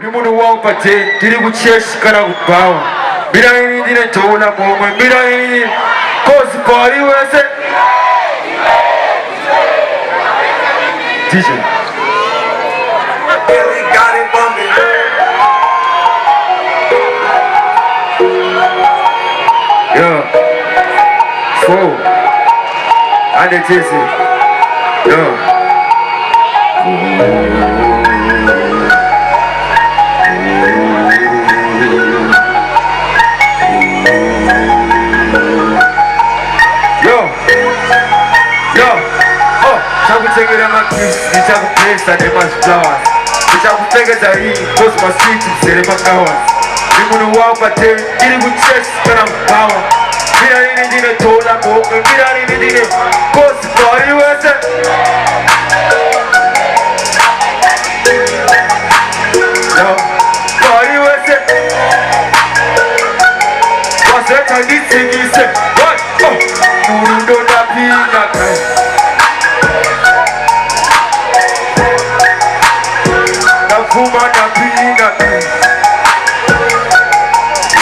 Umuntu wawupate tiri kucheshikana kubawa Miraini ndine tola momwe Miraini Kosi pari wese DJ Yo 4 Ande Jesse Yo Takutegera amakiss, nitakupesa nemaziflowers Nitakutegeza hii, cause my street msere makawas Nimuntu wapate, iri kucheshikana kubawa Mira nini ndine tola momwe, mira nini ndine Cause pari wese No, pari wese Waseta nitsigise, what? Oh, murundo na pina kai Fuma na pinga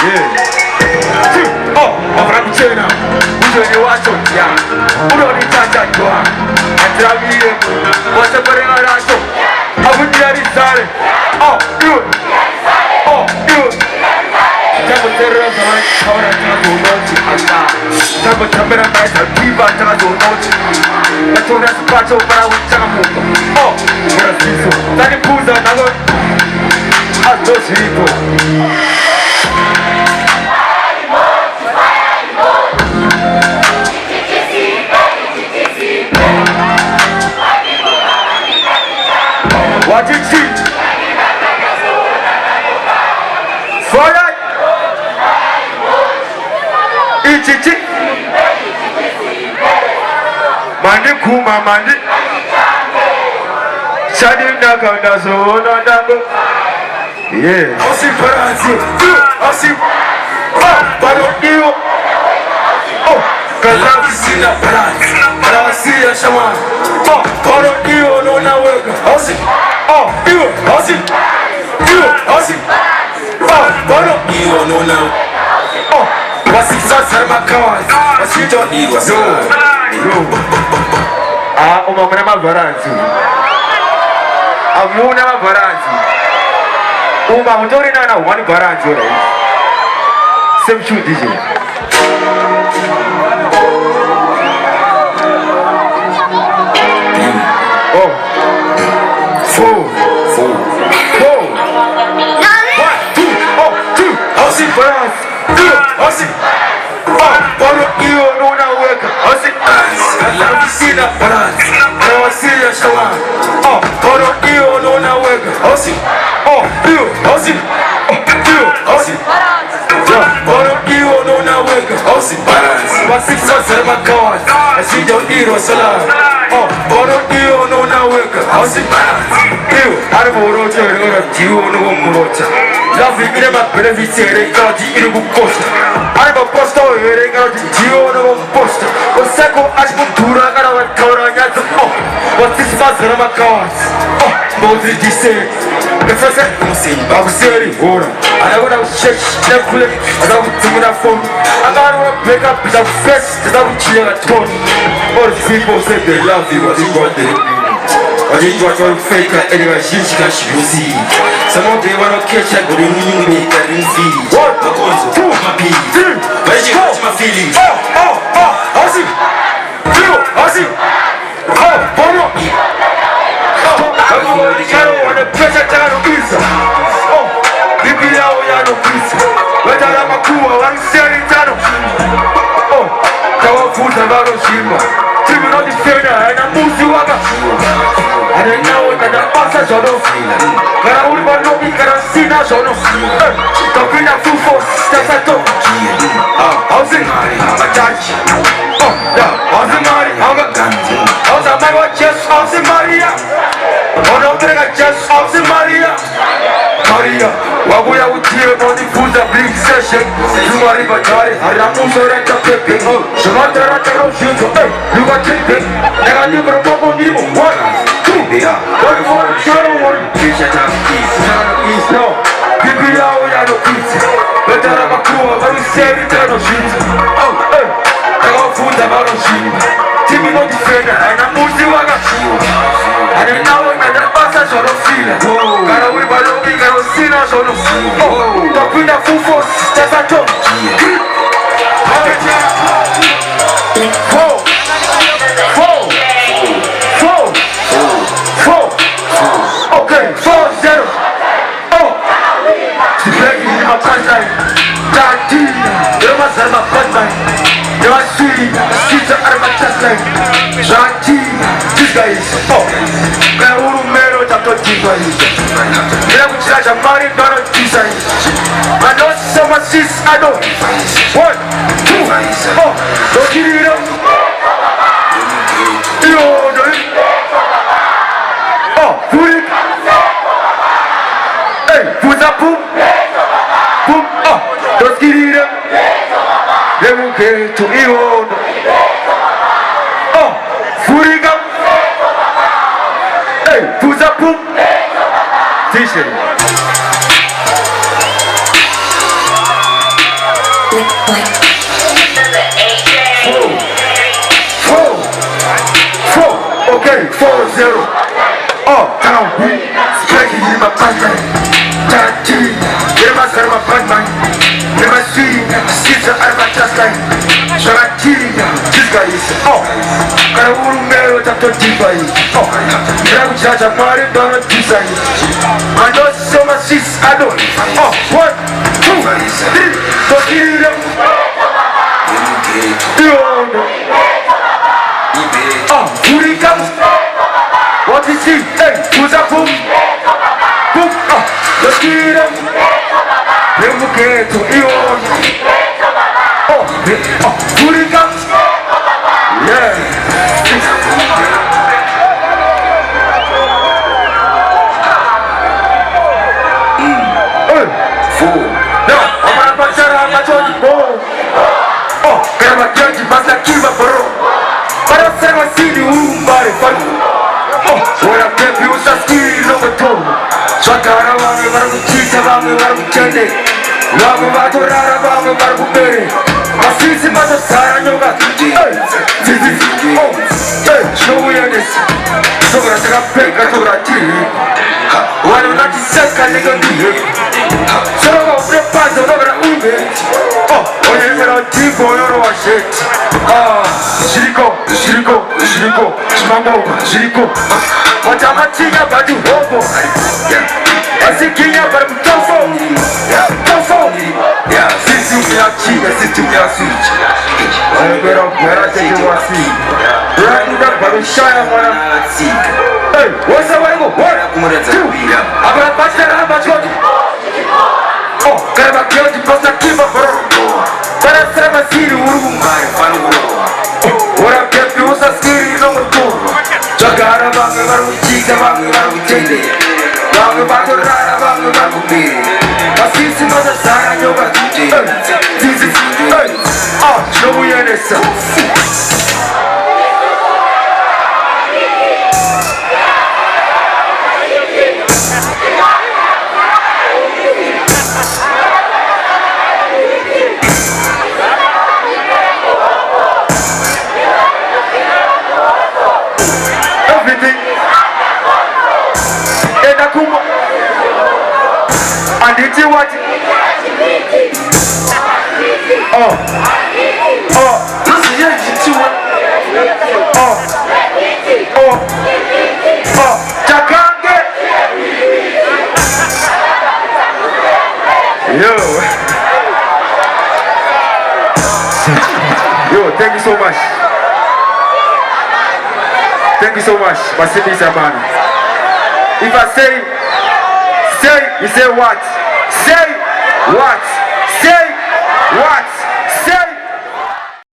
Yeah Afra kuchena Ujo ni wacho ya Udo ni tata kwa Atramiye Wasa pare ngaracho Abutia ni sare You Tabo terra zaman Kaura tanga zonochi Tabo tambera maisa Kiva tanga zonochi Natona sipacho para utanga muka Mura siso Tani puza nago Atosito What is it? Fire! Ichichi! Mandi kuma mandi Shadi nakanda zona dango Yeah Osi Faransi Osi Barokiyo Kazafi sina Faransi Faransi ya shaman Barokiyo nona wega Osi Osi Osi Barokiyo nona Wasisa sarma kawas Wasito ni wasa Umamuna mabaransi Amuna mabaransi Uma mutori na wani baransi ora Same shoot DJ Oh 4 Osi baransi Osi Barokiyo nona weka Osi Kazafi sina baransi Faransi ya shaman Barokiyo nona weka Osi Osi Osi Barokiyo nona weka Osi baransi Wasisa sarma kawas Asijo iro salam Barokiyo nona weka Osi baransi Ari morocha Ora jiwo nugo morocha Lavi ine ma benefici ere Karaji ine bukosta Ari ma posta ere Karaji jiwo nugo posta Oseko ashmutura Karawa kaura nyazo Wasisa sarma kawas Mozri dise Nefese Baguseri Ora Anagona ushek Nekule Adabu tumuna phone Angarwa pick up Adabu fresh Adabu chilega tone All the people say they love you But you got the What you got all fake anyway she can see Some of them wanna catch up But you need that in feed What? Because two happy But you catch my feelings Ozzy Ozzy Bono Wana pressure tano isa Bibi yao yano isa Wetala makuwa waniseri tano Kawafuta varo shima Timu no defender Aina musi waka Arenawo tada pasa jono Kara uri banobi kara sina jono Tokina fufo Tasato Ozzy Machachi Ozzy Mari Ozzy Mari Just Ozzy Maria Onotrega just Ozzy Maria Maria Wabuya utire Moni fuza big session Zumari batari Haramuso renta pepe Shumata rata no shinzo Luga chipe Nega libro popo nimo 1, 2 One more, shadow one Fisha tap east, no sina sono. Tapina fufo, tasato. Okay, 4-0. Oh, the black in my punchline. Daddy, you're my son, my punchline. You're my sweet, she's out of my chest line. Daddy, this guy is I will marry that don't give a never charge a money, not a design. I know someone sees, I know. 1, 2, don't give it up. Put it. Hey, put up, boom. Boom, don't get it up. Let me get to you. Put it up. Hey, put up, boom. T-shirt. Okay, 4-0. Down, breaking in my pipeline. Daddy, get my son, my pipeline. Get my sweet, she's out of my chest line. Daddy, this guy is I will marry that don't give a never charge a money, not a design. I know so much she's I know. 1, 2, 3, don't get it up. Booty comes. What is he? Hey, who's up? Boom, boom, let's get it up. Then we'll get to you. Booty comes. Yeah. Now, I'm gonna pass it on my George. Grab a George, pass that key, my bro. But I said, I see the room, body, fun. What I get you is a skill over two. So I got a long about the cheese about me, about the candy. Long about the rara about me, about the berry. My season was a sign of a hey, show me on this. So I took a break, I took a tea. Why don't I just say, can they go do it? So I'm going to flip past over the Uber. When you're going to deep on your shit. Shiriko, Shimambo, Shiriko. What am I thinking about you? I see King of Tofu. Yeah, since you are cheap, I sit to your switch. I'm better take you a seat. Right up, but I'm shy of what I'm seeing. Hey, what's the way? 1, 2, I'm gonna pass that out my job. Grab a girl to pass that keep up, bro. But I said, I see the room. What I get you was a skill number 2. Jagara bang bang chica bang bang chende. Bang bang rara bang bang be. Asisi mada sara yoga. This is show me an essa. And did you watch it? Listen here, you Jakange. Yo, thank you so much. Thank you so much, Basili Saban. If I say, you say what? Say what? Say